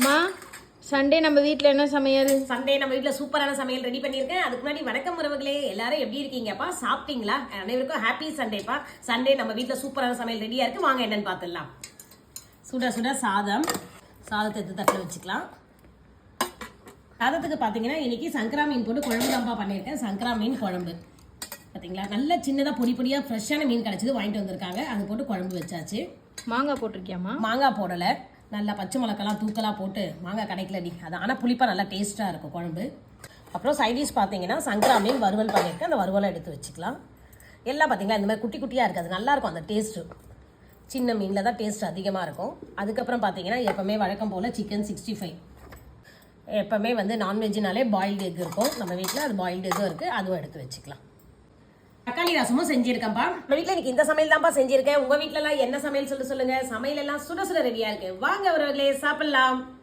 மா சண்டே நம்ம வீட்டில் என்ன சமையல்? சண்டே நம்ம வீட்டில் சூப்பரான சமையல் ரெடி பண்ணியிருக்கேன். அதுக்கு முன்னாடி வணக்கம் உறவுகளே, எல்லாரும் எப்படி இருக்கீங்கப்பா? சாப்பிட்டீங்களா? அனைவருக்கும் ஹாப்பி சண்டேப்பா. சண்டே நம்ம வீட்டில் சூப்பரான சமையல் ரெடியாக இருக்குது. வாங்க என்னன்னு பார்த்துடலாம். சுட சுட சாதத்தை எடுத்து தட்டில் வச்சுக்கலாம். சாதத்துக்கு பார்த்தீங்கன்னா இன்னைக்கு சங்கரா மீன் போட்டு குழம்பு தான்ப்பா பண்ணியிருக்கேன். சங்கரா மீன் குழம்பு பார்த்தீங்களா, நல்ல சின்னதாக பொடி பொடியாக ஃப்ரெஷ்ஷான மீன் கிடச்சிது, வாங்கிட்டு வந்திருக்காங்க. அது போட்டு குழம்பு வச்சாச்சு. மாங்காய் போட்டிருக்கியாம்மா? மாங்காய் போடலை, நல்லா பச்சை மிளகாலாம் தூக்கலாக போட்டு மாங்காய் கிடைக்கலடி அது, ஆனால் புளிப்பாக நல்லா டேஸ்ட்டாக இருக்கும் குழம்பு. அப்புறம் சைடிஷ் பார்த்தீங்கன்னா சங்கரா மீன் வறுவல் பண்ணியிருக்கேன். அந்த வறுவலை எடுத்து வச்சுக்கலாம். எல்லாம் பார்த்தீங்களா இந்த மாதிரி குட்டி குட்டியாக இருக்குது, அது நல்லாயிருக்கும் அந்த டேஸ்ட்டு. சின்ன மீனில் தான் டேஸ்ட் அதிகமாக இருக்கும். அதுக்கப்புறம் பார்த்தீங்கன்னா எப்போவுமே வழக்கம் போல் சிக்கன் 65. எப்போவுமே வந்து நான்வெஜ்னாலே பாயில்டு எக் இருக்கும் நம்ம வீட்டில், அது பாயில்டு எக்கும் இருக்குது, அதுவும் எடுத்து வச்சுக்கலாம். தக்காளி ரசமும் செஞ்சிருக்கேன்ப்பா. நம்ம வீட்டில் இன்னைக்கு இந்த சமையல் தான்ப்பா செஞ்சிருக்கேன். உங்கள் வீட்டிலலாம் என்ன சமையல் சொல்லுங்க. சமையல் எல்லாம் சுட சுட ரெடியாக இருக்கு. வாங்க உறவுகளே சாப்பிடலாம்.